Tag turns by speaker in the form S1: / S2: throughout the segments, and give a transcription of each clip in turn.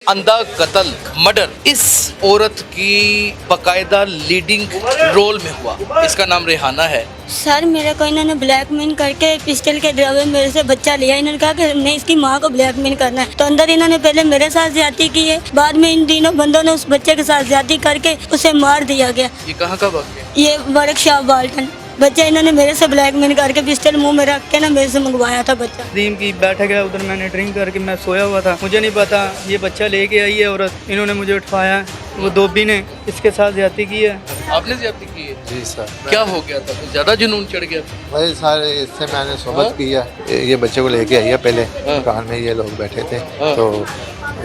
S1: अंधा कत्ल मर्डर इस औरत की बकायदा लीडिंग रोल में हुआ। इसका नाम रेहाना है।
S2: सर मेरे को इन्होंने ब्लैकमेल करके पिस्टल के ड्रावे मेरे से बच्चा लिया। इन्होंने कहा कि हमने इसकी माँ को ब्लैकमेल करना है, तो अंदर इन्होंने पहले मेरे साथ ज्यादती की है, बाद में इन तीनों बंदों ने उस बच्चे के साथ ज्यादती करके उसे मार दिया गया।
S1: ये कहाँ का वाक़या?
S2: ये वर्कशॉप बाल्टन बच्चा इन्होंने मेरे से ब्लैकमेल करके पिस्टल मुंह में रख के ना मेरे से मंगवाया था बच्चा।
S3: नीम की बैठक है उधर, मैंने ड्रिंक करके मैं सोया हुआ था, मुझे नहीं पता ये बच्चा लेके आई है औरत, इन्होंने मुझे उठाया, वो धोबी ने इसके साथ ज्यादती की है।
S1: आपने ज्यादती की है?
S4: जी सर।
S1: क्या हो गया था? कुछ ज्यादा जुनून चढ़ गया था?
S4: भाई सर इससे मैंने सोबत की है, ये बच्चे को लेके आई है, पहले दुकान में ये लोग बैठे थे तो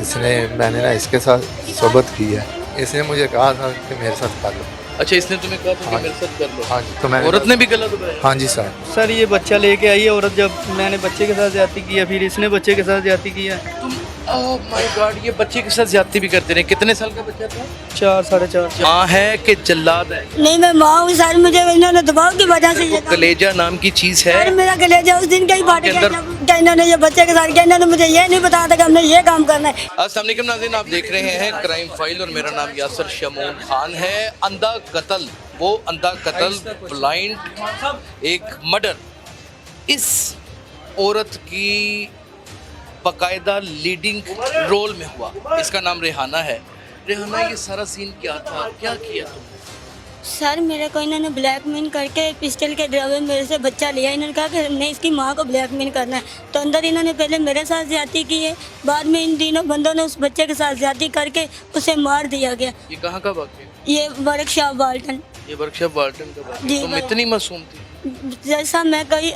S4: इसने मैंने ना इसके साथ सोबत की है। इसने मुझे कहा था कि मेरे साथ कर लो।
S1: अच्छा, इसने तुम्हें कहा था कि मेरे साथ कर लो?
S4: हाँ जी। तो मैंने
S1: औरत ने भी गलत बताया?
S4: हाँ जी सर।
S3: सर ये बच्चा लेके आई है औरत, जब मैंने बच्चे के साथ ज्यादती की है, फिर इसने बच्चे के साथ ज्यादती की है।
S1: तुम ओह माय गॉड, ये बच्चे के साथ ज्यादती भी करते रहे। कितने साल का बच्चा था?
S3: 4 साढ़े 4।
S1: माँ है कि जल्लाद है?
S2: नहीं मैं माँ हूँ सर, मुझे इन्होंने दबाव की वजह से
S1: वो कलेजा नाम की चीज
S2: सर
S1: है।
S2: मेरा कलेजा उस दिन का ही फाट
S1: के
S2: गया
S1: अंदर-
S2: जब इन्होंने ये बच्चे के साथ किया। इन्होंने मुझे ये नहीं बताया था कि हमने ये काम करना है।
S1: अस्सलाम वालेकुम नाज़रीन, आप देख रहे हैं क्राइम फाइल और मेरा नाम यासर शमून खान है। अंधा कत्ल, वो अंधा कत्ल, ब्लाइंड एक मर्डर इस औरत की बकायदा लीडिंग रोल में हुआ। इसका नाम रेहाना है। रेहाना, ये सारा सीन क्या था? क्या किया तुमने?
S2: सर मेरे को इन्होंने ब्लैकमेल करके पिस्टल के ड्रावे मेरे से बच्चा लिया। इन्होंने कहा कि हमने इसकी माँ को ब्लैकमेल करना है, तो अंदर इन्होंने पहले मेरे साथ ज्यादती की है, बाद में इन तीनों बंदों ने उस बच्चे के साथ ज्यादती करके उसे मार दिया गया।
S1: ये कहाँ का वाक़या?
S2: ये वर्कशॉप बाल्टन।
S1: ये वर्कशॉप वार्डन का वाक़या।
S2: जी,
S1: तुम इतनी मासूम थी?
S2: जैसा मैं कई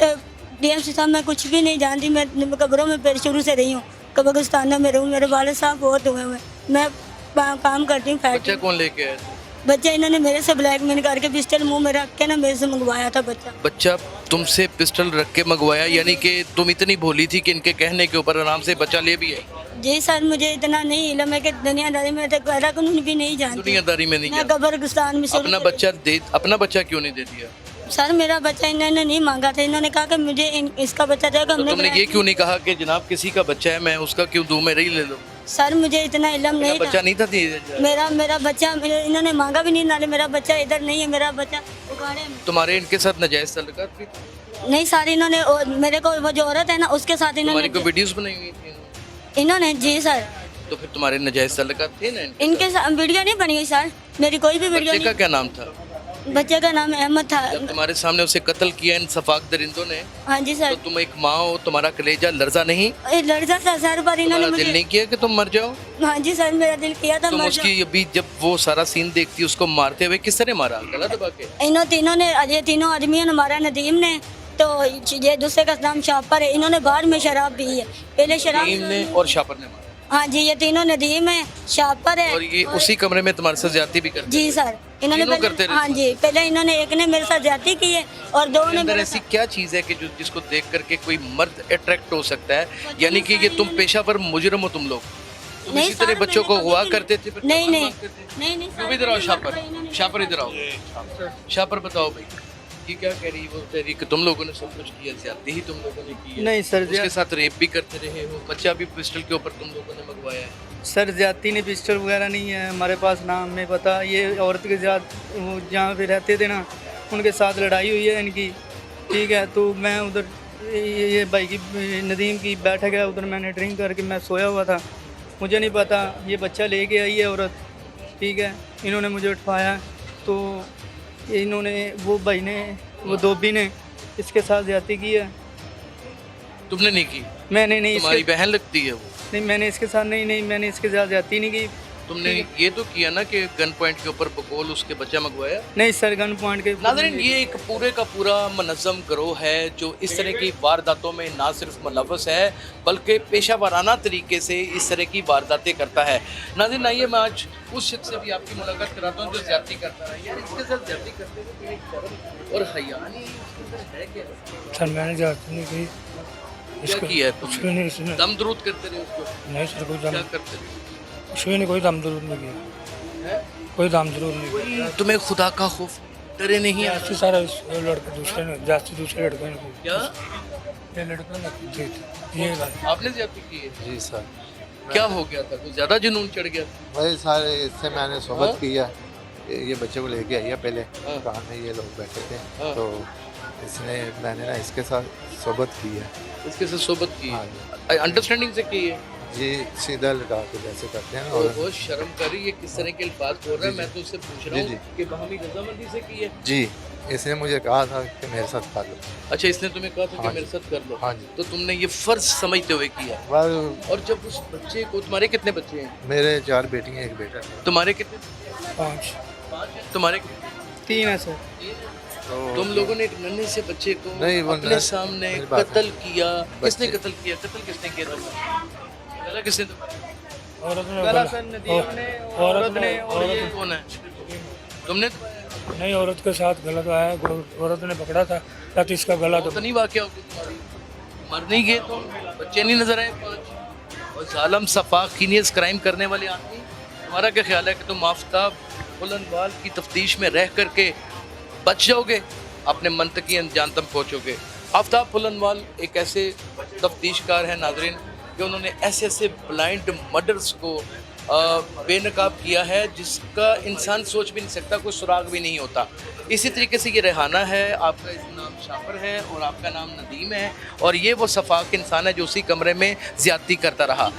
S2: डीएमसी साहब मैं कुछ भी नहीं जानती। मैं कब्रों में फिर शुरू से रही हूँ, कब्रिस्तान में रहूँ। मेरे वाले साहब बहुत हुए हुए, मैं काम करती हूँ
S1: बच्चा
S2: फैक्ट्री।
S1: कौन लेके आया था?
S2: बच्चा इन्होंने मेरे से ब्लैकमेल करके पिस्टल मुंह में रख के ना मेरे से मंगवाया था बच्चा।
S1: बच्चा तुमसे पिस्टल रख के मंगवाया, यानी कि तुम इतनी भोली थी कि इनके कहने के ऊपर आराम से बच्चा ले भी है?
S2: जी सर, मुझे इतना नहीं इल्म है कि दुनियादारी में तो कायदा कानून भी नहीं जानती।
S1: दुनियादारी में नहीं
S2: मैं
S1: जानती।
S2: कब्रिस्तान में शुरू
S1: अपना
S2: से-
S1: अपना बच्चा क्यों नहीं दे दिया?
S2: सर मेरा बच्चा इन्होंने नहीं मांगा था। इन्होंने कहा कि मुझे इसका बच्चा देगा।
S1: तो तुमने ये क्यों नहीं कहा कि जनाब किसी का बच्चा है, मैं उसका क्यों दूं, मेरा ही ले लो?
S2: सर मुझे इतना इल्म
S1: मेरा
S2: नहीं
S1: बच्चा
S2: था।
S1: नहीं था दिया जाए।
S2: मेरा बच्चा इन्होंने मांगा भी नहीं। नाले मेरा बच्चा इधर नहीं है, मेरा बच्चा उगाड़े में।
S1: तुम्हारे इनके साथ नाजायज ताल्लुकात भी थे?
S2: नहीं सर, इन्होंने मेरे को वो जो औरत है ना उसके साथ
S1: तुम्हारी
S2: इन्होंने
S1: कोई वीडियोस बनाई हुई थी?
S2: इन्होंने जी सर,
S1: तो फिर तुम्हारे नाजायज ताल्लुकात थे ना इनके
S2: इनके साथ वीडियो नहीं बनी हुई सर, मेरी कोई भी
S1: साथ?
S2: वीडियो
S1: बच्चे का
S2: नहीं।
S1: क्या नाम था?
S2: बच्चे का नाम अहमद था।
S1: जब तुम्हारे सामने उसे कत्ल किया इन सफाक दरिंदों ने,
S2: हाँ जी
S1: तो
S2: सर,
S1: तुम एक माँ हो, तुम्हारा कलेजा लर्जा नहीं?
S2: लड़का था सर, पर इन्होंने
S1: तुम्हारा दिल
S2: मुझे।
S1: नहीं किया कि तुम मर जाओ?
S2: हाँ जी सर, मेरा दिल किया था
S1: तुम
S2: मर
S1: उसकी अभी जब वो सारा सीन देखती उसको मारते हुए किस तरह मारा? गला दबा के?
S2: इन तीनों ने, ये तीनों आदमियों ने मारा। नदीम ने, तो ये दूसरे का नाम शापर है। इन्होंने बाहर में शराब पी है, पहले शराब।
S1: नदीम ने और शापर ने मारा,
S2: हाँ जी, ये तीनों नदीम है, शापर है।
S1: और ये उसी कमरे में तुम्हारे साथ ज्यादती भी करते?
S2: जी सर, इन्होंने
S1: तीनों
S2: पहले-
S1: करते रहे?
S2: हाँ जी, पहले इन्होंने एक ने मेरे साथ ज्यादती की है और दो ने
S1: अंदर
S2: मेरे
S1: ऐसी क्या चीज है कि जो जिसको देख करके कोई मर्द अट्रैक्ट हो सकता है? यानी कि ये तुम पेशा पर मुजरम हो तुम लोग? तुम
S2: नहीं
S1: इसी तरह
S2: सर,
S1: बच्चों को
S2: मैंने
S1: हुआ
S2: कभी
S1: करते थे? फिर
S2: नहीं नहीं
S1: करते थे?
S2: नहीं नहीं
S1: क्यों
S2: सर,
S1: इधर आओ शापर,
S2: इन्होंने-
S1: शापर इधर आओ। शापर बताओ भाई, ये क्या कह रही है? वो कह रही है कि तुम लोगों ने सब कुछ किया, ज्यादती ही तुम लोगों ने की है।
S3: नहीं सर,
S1: उसके साथ रेप भी करते रहे हो, बच्चा भी पिस्टल के ऊपर तुम लोगों ने मंगवाया है।
S3: सर ज्यादती ने पिस्टल वगैरह नहीं है हमारे पास, नाम में पता। ये औरत के साथ वो जहाँ पे रहते थे ना, उनके साथ लड़ाई हुई है इनकी, ठीक है। तो मैं उधर ये भाई की नदीम की बैठक है उधर, मैंने ड्रिंक करके मैं सोया हुआ था, मुझे नहीं पता ये बच्चा लेके आई है औरत, ठीक है। इन्होंने मुझे उठाया, तो इन्होंने वो भाई ने, वो धोबी ने इसके साथ ज्यादती की है।
S1: तुमने नहीं की?
S3: मैंने नहीं
S1: तुम्हारी
S3: इसके,
S1: बहन लगती है वो?
S3: नहीं मैंने इसके साथ नहीं मैंने इसके साथ ज्यादती नहीं की।
S1: तुमने ये तो किया ना कि गन पॉइंट के ऊपर बकौल उसके बच्चा मंगवाया?
S3: नहीं सर, गन पॉइंट के
S1: नाज़रीन, ये एक पूरे का पूरा मुनज़्ज़म गिरोह है जो इस तरह की वारदातों में ना सिर्फ मुलव्वस है बल्कि पेशा वाराना तरीके से इस तरह की वारदातें करता है। नाज़रीन, आइए मैं आज उस शख्स से भी आपकी मुलाकात कराता हूँ जो ज़्यादती करता है। यार इसके साथ ज़्यादती करते हुए कोई एक शर्म और हया नहीं इसके अंदर है क्या?
S5: सर मैंने जाती नहीं की।
S1: क्या किया है
S5: कुछ भी
S1: तुमने?
S5: नहीं, इसने
S1: दम दरूद करते रहे उसको?
S5: नहीं सर, कोई
S1: क्या
S5: दम
S1: करते रहे?
S5: कुछ भी नहीं, कोई दम जरूर नहीं किया,
S1: हैं?
S5: कोई दम जरूर नहीं किया।
S1: कोई तुम्हें खुदा का खौफ डरे नहीं आता?
S5: जास्ती सारा लड़के दूसरे ने, जास्ती दूसरे लड़के ने की।
S1: क्या
S5: ये लड़के ने की थी, ये बात।
S1: आपने ज़्यादती की है?
S4: जी सर।
S1: क्या हो गया था? कुछ ज्यादा जुनून चढ़ गया?
S4: वही सारे इससे मैंने सोबत की है। ये बच्चे को लेके आई है पहले
S1: हाँ।
S4: दुकान में, ये लोग बैठे थे
S1: हाँ।
S4: तो मैंने ना इसके साथ सोबत की है।
S1: इसके साथ सोबत की
S4: हाँ
S1: है, अंडरस्टैंडिंग से की है।
S4: जी, सीधा लगा के जैसे करते हैं
S1: और
S4: और
S1: बहुत शर्म करी, ये किस तरह के अल्फाज बोल रहा है।
S4: जी,
S1: मैं तो उससे पूछ रहा
S4: जी,
S1: हूँ
S4: जी।
S1: कि बाहमी रजामंदी से की है।
S4: जी, इसने मुझे कहा था कि मेरे साथ कर लो।
S1: अच्छा, इसने तुम्हें कहा था कि
S4: हाँ
S1: मेरे
S4: जी।
S1: साथ कर लो।
S4: हाँ जी।
S1: तो तुमने ये फर्ज समझते हुए किया।
S4: बस
S1: और जब उस बच्चे को, तुम्हारे कितने बच्चे हैं?
S4: मेरे 4 बेटियां एक बेटा है।
S1: तुम्हारे कितने?
S5: 5
S1: तुम्हारे कितने?
S3: 3 है सर।
S4: तो
S1: तुम लोगों ने एक नन्हे से बच्चे को
S4: नहीं, वो
S1: अपने सामने
S4: मेरी बात
S1: कत्ल किया। किसने
S4: बच्चे-
S1: कत्ल किया? कत्ल किसने किया तुमने? गला किसने दबाया?
S5: औरत ने
S3: गला सर नदीम ने, औरत ने, और
S1: ये
S3: ये
S1: कौन है? तुमने दबाया?
S5: नहीं, औरत के साथ गलत आया, औरत ने पकड़ा था ताकि इसका गला
S1: तो
S5: दबा।
S1: नहीं वाकया हो गया तुम्हारी? मर नहीं गए तुम? बच्चे नहीं नजर आए 5? और जालम सफाक कीनियस क्राइम करने वाले आदमी, तुम्हारा क्या ख्याल है कि तुम आफ्ताब बुलंदवाल की तफ्तीश में रह करके बच जाओगे? अपने मंतकी अंजाम तक पहुँचोगे। आफ्ताब बुलंदवाल एक ऐसे तफ्तीशकार हैं नाजरीन कि उन्होंने ऐसे ऐसे ब्लाइंड मर्डर्स को बेनकाब किया है जिसका इंसान सोच भी नहीं सकता, कोई सुराग भी नहीं होता। इसी तरीके से ये रेहाना है, आपका नाम शाफर है और आपका नाम नदीम है, और ये वो सफाक इंसान है जो उसी कमरे में ज्यादती करता रहा।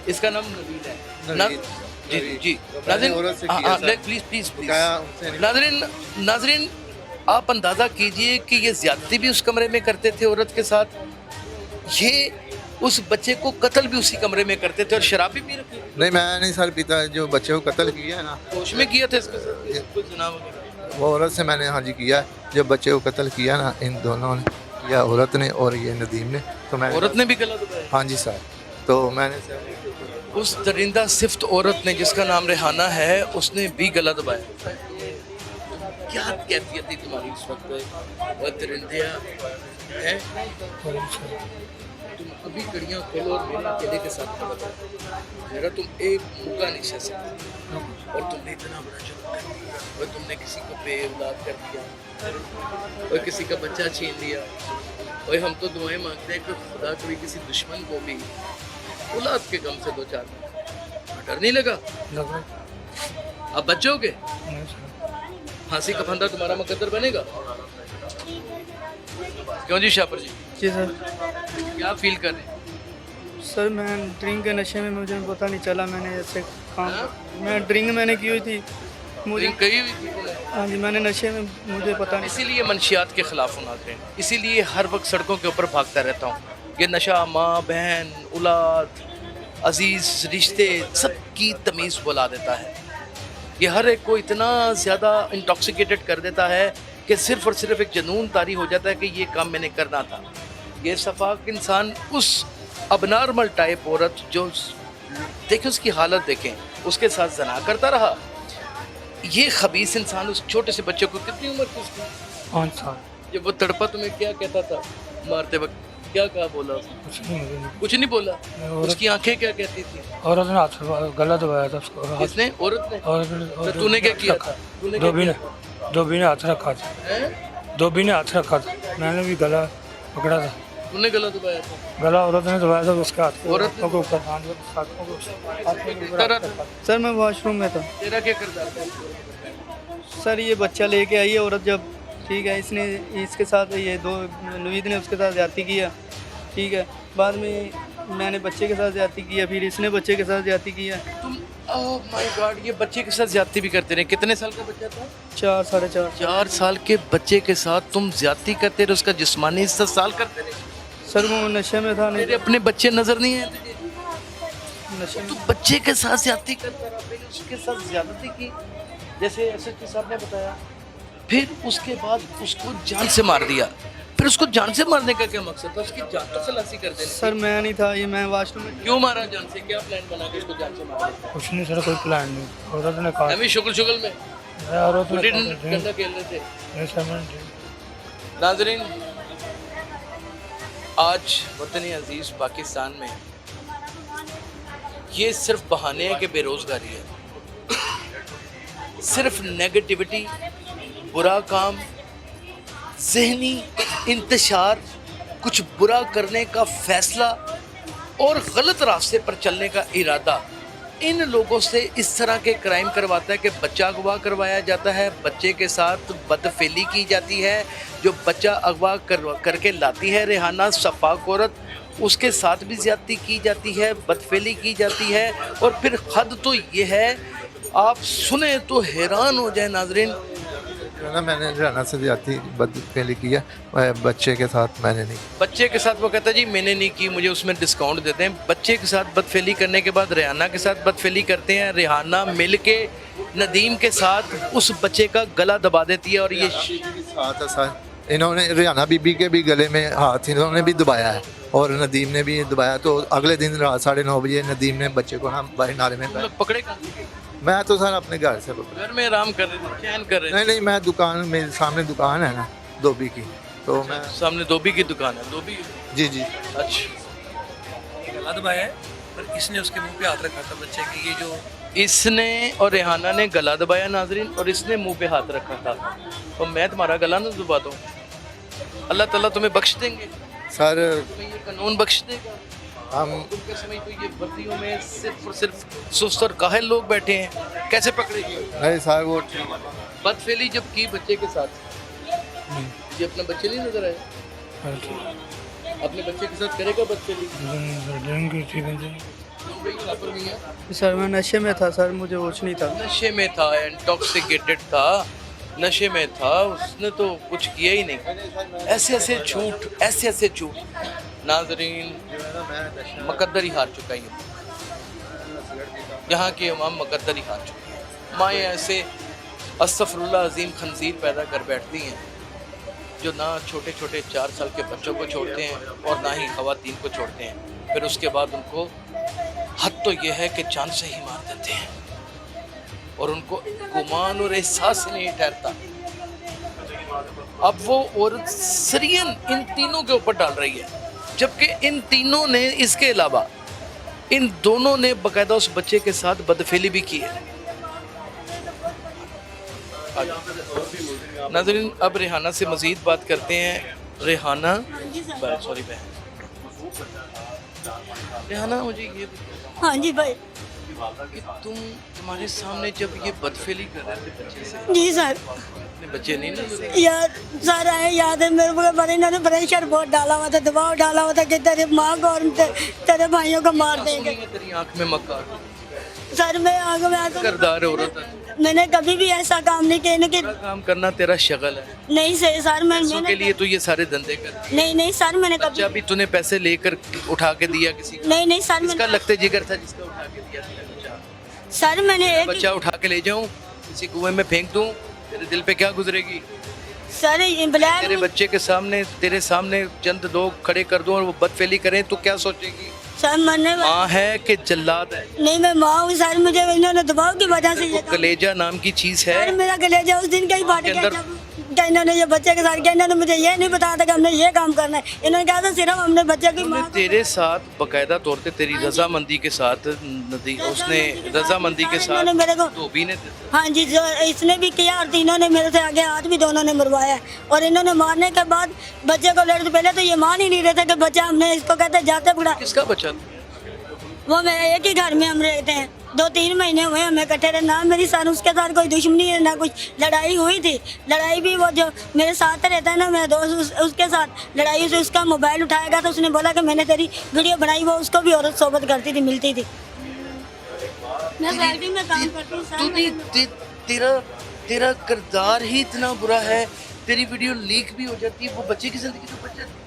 S1: इसका नाम नवीद है।
S4: नवीद,
S1: जी
S4: नवीद।
S1: जी
S4: तो मैंने औरत से किया सर।
S1: प्लीज प्लीज
S4: बकाया उनसे नहीं-
S1: नाजरीन नाजरीन आप अंदाज़ा कीजिए कि ये ज्यादती भी उस कमरे में करते थे औरत के साथ, ये उस बच्चे को कत्ल भी उसी कमरे में करते थे और शराब भी पी रखी।
S4: नहीं, मैं नहीं सर पीता। जो बच्चे को कत्ल किया है ना,
S1: होश में किया था इसके साथ कुछ जनाब वगैरह?
S4: वो औरत से मैंने हाँ जी किया है। जो बच्चे को कत्ल किया ना, इन दोनों ने किया, औरत ने और ये नदीम ने। तो मैं
S1: औरत ने भी गला दबाया?
S4: हाँ जी सर। तो मैंने सर
S1: उस दरिंदा सिफ्त औरत ने जिसका नाम रेहाना है, उसने भी गला दबाया। क्या कैफियत थी तुम्हारी उस वक्त? वो दरिंदिया है, तुम अभी कड़ियाँ खोलो और मेरे अकेले के साथ खड़ा करो। मेरा तुम एक मुका नहीं सह सकते, और तुमने इतना बड़ा जुर्म कर दिया, और तुमने किसी को बेऔलाद कर दिया, और किसी का बच्चा छीन लिया। और हम तो दुआएं मांगते हैं कि खुदा कभी किसी दुश्मन को भी औलाद के गम से 2-4 डर नहीं लगा?
S5: लगा
S1: अब बचोगे?
S5: नहीं सर।
S1: फांसी का फंदा तुम्हारा मुकद्दर बनेगा? क्यों जी शापर जी,
S3: जी सर।
S1: क्या फील कर रहे हैं?
S3: सर मैं ड्रिंक के नशे में, मुझे पता नहीं चला मैंने ऐसे
S1: हाँ?
S3: काम, मैं ड्रिंक मैंने की हुई थी मुझे।
S1: ड्रिंक कही हुई थी तुमने?
S3: हाँ जी, मैंने नशे में, मुझे पता नहीं।
S1: इसीलिए मंशियात के खिलाफ हूँ नाज़रीन, इसीलिए हर वक्त सड़कों के ऊपर भागता रहता हूँ। ये नशा माँ बहन औलाद अजीज़ रिश्ते सबकी तमीज़ बुला देता है। ये हर एक को इतना ज़्यादा इंटॉक्सिकेटेड कर देता है कि सिर्फ़ और सिर्फ एक जुनून तारी हो जाता है कि ये काम मैंने करना था। ये सफाक इंसान उस अबनॉर्मल टाइप औरत जो देखें उसकी हालत देखें, उसके साथ जना करता रहा। ये खबीस इंसान उस छोटे से बच्चे को, कितनी उम्र थी उसकी?
S5: 5 साल।
S1: जब वो तड़पा तुम्हें क्या कहता था मारते वक्त? क्या कहा बोला उसने?
S5: कुछ नहीं, मुझे नहीं।
S1: कुछ नहीं बोला।
S5: औरत-
S1: उसकी आंखें क्या कहती थी?
S5: औरत ने हाथ गला दबाया था उसको।
S1: किसने? औरत ने?
S5: और
S1: तो तूने क्या किया था? तूने क्या
S5: धोबी ने
S1: किया?
S5: धोबी ने हाथ रखा था।
S1: हैं?
S5: धोबी ने हाथ रखा था, मैंने भी गला पकड़ा था।
S1: तूने गला दबाया था?
S5: गला औरत ने दबाया था, उसके हाथ
S1: औरत ने-
S5: के ऊपर, हाथों के ऊपर
S1: तेरा
S5: हाथ रखा था।
S3: सर मैं वॉशरूम में था।
S1: तेरा क्या किरदार था?
S3: सर ये बच्चा लेके आई है औरत, जब ठीक है, इसने इसके साथ ये दो नवीद ने उसके साथ ज्यादती किया, ठीक है। बाद में मैंने बच्चे के साथ ज्यादती किया, फिर इसने बच्चे के साथ ज्यादती किया।
S1: तुम ओह माय गॉड, ये बच्चे के साथ ज्यादती भी करते रहे। कितने साल का बच्चा था?
S3: 4 साढ़े 4।
S1: 4 साल के बच्चे के साथ तुम ज्यादती करते रहे, उसका जिस्मानी हिस्सा साल करते रहे।
S3: सर वो नशे में था,
S1: मेरे
S3: नहीं
S1: अपने बच्चे नजर नहीं आए तुझे?
S3: नशे में।
S1: तू बच्चे के साथ ज्यादती करता रहा, फिर उसके साथ ज्यादती की जैसे एसएसपी साहब ने बताया, फिर उसके बाद उसको जान से मार दिया। फिर उसको जान से मारने का क्या मकसद था? उसकी जान तो खलासी कर देनी।
S3: सर मैं नहीं था, ये मैं वॉशरूम में।
S1: क्यों मारा जान से? क्या प्लान बना के उसको जान से मारा?
S5: कुछ नहीं सर, कोई प्लान नहीं। औरत ने कहा,
S1: हमें शुगल शुगल में
S5: औरत ने
S1: गुल्ली
S5: कहा,
S1: डंडा खेल रहे थे।
S5: नहीं सर, मैंने drink-
S1: नाजरीन, आज वतन अजीज पाकिस्तान में ये सिर्फ बहाने हैं कि बेरोजगारी है, सिर्फ नेगेटिविटी, बुरा काम, जहनी इंतशार, कुछ बुरा करने का फैसला, और गलत रास्ते पर चलने का इरादा इन लोगों से इस तरह के क्राइम करवाता है कि बच्चा अगवा करवाया जाता है, बच्चे के साथ बदफेली की जाती है। जो बच्चा अगवा करके लाती है रेहाना सफाक औरत, उसके साथ भी ज़्यादती की जाती है, बदफेली की जाती है। और फिर हद तो ये है, आप सुने तो हैरान हो जाए नाजरीन।
S4: जो है ना, मैंने रहना से जाती बदफेली की है, बच्चे के साथ मैंने नहीं।
S1: बच्चे के साथ वो कहता है जी मैंने नहीं की, मुझे उसमें डिस्काउंट देते हैं। बच्चे के साथ बदफेली करने के बाद रेहाना के साथ बदफेली करते हैं। रेहाना मिल के नदीम के साथ उस बच्चे का गला दबा देती है। और ये
S4: साथ इन्होंने रेहाना बीबी के भी गले में हाथ इन्होंने भी दबाया है और नदीम ने भी दबाया। तो अगले दिन रात 9:30 बजे नदीम ने बच्चे को हम बाहर नाले में
S1: लोग पकड़े,
S4: मैं तो सर अपने घर से पकड़ा।
S1: घर में आराम कर रहे थे, चैन कर रहे थे।
S4: नहीं, मैं दुकान, मेरे सामने दुकान है ना धोबी की, तो मैं
S1: सामने धोबी की दुकान है। धोबी,
S4: जी।
S1: अच्छा।
S6: गला दबाया है, पर इसने उसके मुंह पे हाथ रखा था बच्चे के। ये जो
S1: इसने और रेहाना ने गला दबाया नाजरीन, और इसने मुंह पे हाथ रखा था। और मैं तुम्हारा गला ना दबा दूं, अल्लाह ताला तुम्हें बख्श देंगे,
S4: सर
S1: तुम्हें ये कानून बख्श देगा।
S4: हम
S1: तुम क्या समझते हो ये वर्दियों में सिर्फ और सिर्फ सुस्त और काहिल लोग बैठे हैं, कैसे पकड़ेगी?
S4: नहीं सर, वो
S1: बदफेली जब की बच्चे के साथ, ये अपना बच्चे नहीं नजर आए? अपने बच्चे के साथ करेगा बदफेली?
S3: सर मैं नशे में था सर, मुझे होश नहीं था।
S1: नशे में था, इंटॉक्सिकेटेड था, नशे में था, उसने तो कुछ किया ही नहीं। ऐसे ऐसे झूठ, ऐसे ऐसे झूठ नाजरीन, मुकद्दर ही हार चुका है। यहाँ की अवाम मुकद्दर ही हार चुकी है। माएँ ऐसे अस्तगफिरुल्लाह अजीम खंजीर पैदा कर बैठती हैं जो ना छोटे छोटे 4 साल के बच्चों को छोड़ते हैं और ना ही खवातीन को छोड़ते हैं। फिर उसके बाद उनको हद तो ये है कि जान से ही मार देते हैं और उनको गुमान और एहसास नहीं ठहरता। अब वो औरत सरियन इन तीनों के ऊपर डाल रही है, जबकि इन तीनों ने, इसके अलावा इन दोनों ने बाकायदा उस बच्चे के साथ बदफेली भी की है। नाज़रीन, अब रेहाना से मज़ीद बात करते हैं। रेहाना, सॉरी बहन, रेहाना मुझे ये
S2: हाँ जी भाई।
S1: कि तुम्हारे सामने जब ये बदफेली कर रहे थे बच्चे से,
S2: जी सर।
S1: अपने बच्चे नहीं ना
S2: यार सर आए, याद है मेरे को, बड़े इन्होंने प्रेशर बहुत डाला हुआ था, दबाव डाला हुआ था कि तेरे माँ को और तेरे भाइयों को मार देंगे।
S1: तेरी आंख में मक्कार,
S2: सर मैं आगे में आकर
S1: करदार औरत है।
S2: मैंने कभी भी ऐसा काम नहीं किया कि
S1: काम करना तेरा शगल है।
S2: नहीं सर, सर
S1: पैसों के लिए तो ये सारे धंधे कर।
S2: नहीं सर, मैंने कभी
S1: बच्चा भी तूने पैसे लेकर उठा के दिया किसी को?
S2: नहीं सर,
S1: इसका लगते जिगर था जिसका उठा के दिया बच्चा।
S2: सर मैंने एक
S1: बच्चा उठा के ले जाऊं, किसी कुएं में फेंक दूं, तेरे दिल पे क्या गुजरेगी?
S2: सर
S1: तेरे
S2: ब्लैक
S1: बच्चे के सामने, तेरे सामने चंद लोग खड़े कर दूं और वो बदफेली करें तो क्या सोचेगी?
S2: सर मैंने
S1: माँ है कि जल्लाद है?
S2: नहीं, मैं माँ हूँ सर, मुझे इन्होंने दबाव की वजह से
S1: वो कलेजा नाम की चीज है।
S2: सर मेरा कलेजा उस दिन का ही फाट
S1: के
S2: गया
S1: अंदर-
S2: जब क्या इन्होंने ये बच्चे के साथ किया। इन्होंने मुझे ये नहीं बताया था कि हमने ये काम करना है। इन्होंने कहा था सिर्फ हमने बच्चे की
S1: उन्होंने
S2: माँ
S1: तेरे साथ बकायदा तौर पे तेरी रजामंदी के साथ उसने रजामंदी के साथ
S2: इन्होंने मेरे को
S1: धोबी ने
S2: हाँ जी, जो इसने भी किया और तीनों ने मेरे से आगे हाथ भी दोनों ने मरवाया। और इन्होंने मारने के बाद बच्चे को लड़ते, पहले तो ये मान ही नहीं रहे थे कि बच्चा, हमने इसको कहते जाते पकड़ा।
S1: किसका बच्चा?
S2: वो मैं एक ही घर में हम रहते हैं, 2-3 महीने हुए हमें इकट्ठे रहे। ना मेरी सर उसके साथ कोई दुश्मनी है, ना कुछ लड़ाई हुई थी। लड़ाई भी वो जो मेरे साथ रहता है ना, मेरा दोस्त, उसके साथ लड़ाई से उसका मोबाइल उठाएगा तो उसने बोला कि मैंने तेरी वीडियो बनाई। वो उसको भी औरत सोबत करती थी, मिलती थी। मैं फैक्ट्री में काम करती हूँ सर।
S1: तेरा किरदार ही इतना बुरा है, तेरी वीडियो लीक भी हो जाती है, वो बच्चे की जिंदगी तो बच जाती।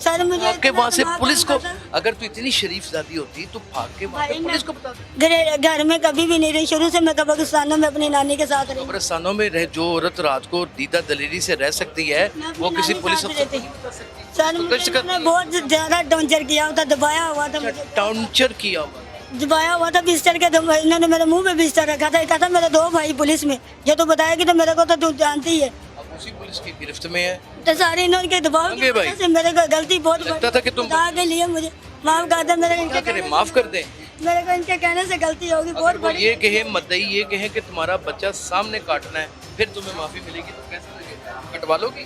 S2: सर मुझे
S1: भाग के
S2: इतना
S1: वहाँ से
S2: दबाव
S1: पुलिस को,
S2: था।
S1: अगर तू इतनी शरीफ ज़ादी होती तो भाग के वहाँ पे
S2: भाई,
S1: पुलिस को बता दे।
S2: घर में कभी भी नहीं रही, शुरू से मैं कब्रिस्तानों में अपनी नानी के साथ रही।
S1: कब्रिस्तानों में रह, जो औरत रात को दीदा दलेरी से रह सकती है
S2: मैं अपनी
S1: वो किसी
S2: नानी
S1: पुलिस
S2: के साथ
S1: अफसर
S2: रहती।
S1: को नहीं बता सकती।
S2: सर
S1: तो
S2: मुझे
S1: कष्ट करती
S2: इन्होंने
S1: है।
S2: बहुत ज्यादा टॉर्चर किया हुआ था, दबाया हुआ था मुझे,
S1: टाउनचर किया हुआ।
S2: दबाया हुआ था बिस्तर के। इन्होंने मेरे मुंह पे बिस्तर रखा था, कहा था मेरे 2 भाई पुलिस में, जो तू बताएगी तो मेरे को तो तू जानती ही है।
S1: अब उसी पुलिस की गिरफ्त में है।
S2: तो सारे इन्होंने दबाव की
S1: होंगे भाई।
S2: वजह से मेरे को गलती बहुत
S1: लगता था कि तुम-
S2: खुदा के लिए मुझे माफ कर दे। मेरे
S1: क्या
S2: इनके
S1: करें,
S2: कहने
S1: माफ कर दें?
S2: मेरे को इनके कहने से गलती होगी
S1: अगर
S2: बहुत
S1: वो
S2: बड़ी।
S1: ये कहे, मद्दई ये कहे कि तुम्हारा बच्चा सामने काटना है, फिर तुम्हें माफी मिलेगी तो कैसे लगेगा? कटवा लोगी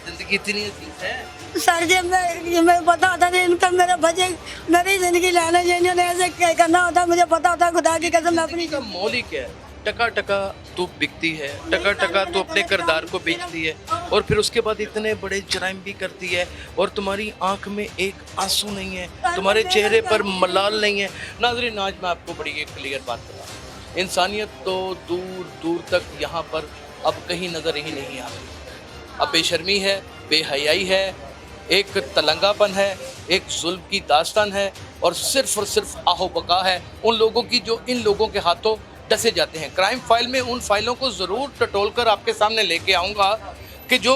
S1: जिंदगी इतनी अजीज है।
S2: सर जब मैं पता होता था इनका मेरा बचे मेरी जिंदगी लाना चाहिए, इन्होंने ऐसे करना होता मुझे पता होता, खुदा की कसम मैं अपनी
S1: का मौलिक है, टका टका तू बिकती है, टका टका तू अपने किरदार को बेचती है और फिर उसके बाद इतने बड़े जराइम भी करती है और तुम्हारी आंख में एक आंसू नहीं है, तुम्हारे चेहरे पर मलाल नहीं है। नाज़रीन, आज मैं आपको बड़ी एक क्लियर बात बता, इंसानियत तो दूर दूर तक यहाँ पर अब कहीं नज़र ही नहीं आ रही। अब बेशर्मी है, बेहयाई है, एक तलंगापन है, एक जुल्म की दास्तान है और सिर्फ आहो बका है उन लोगों की जो इन लोगों के हाथों डसे जाते हैं। क्राइम फाइल में उन फाइलों को ज़रूर टटोल कर आपके सामने लेके आऊँगा कि जो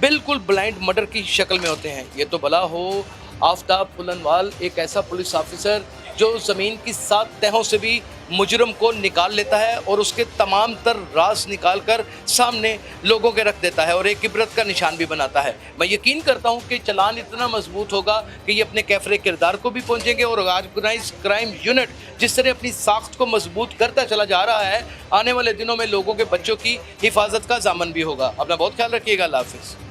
S1: बिल्कुल ब्लाइंड मर्डर की शक्ल में होते हैं। ये तो भला हो आफ्ताब पुलनवाल, एक ऐसा पुलिस ऑफिसर जो ज़मीन की 7 तहों से भी मुजरम को निकाल लेता है और उसके तमाम तर राज निकाल कर सामने लोगों के रख देता है और एक इबरत का निशान भी बनाता है। मैं यकीन करता हूं कि चालान इतना मजबूत होगा कि ये अपने कैफरे किरदार को भी पहुंचेंगे और ऑर्गेनाइज क्राइम यूनिट जिस तरह अपनी साख्त को मजबूत करता चला जा रहा है, आने वाले दिनों में लोगों के बच्चों की हिफाजत का ज़ामन भी होगा। अपना बहुत ख्याल रखिएगा। अल्लाह हाफिज़।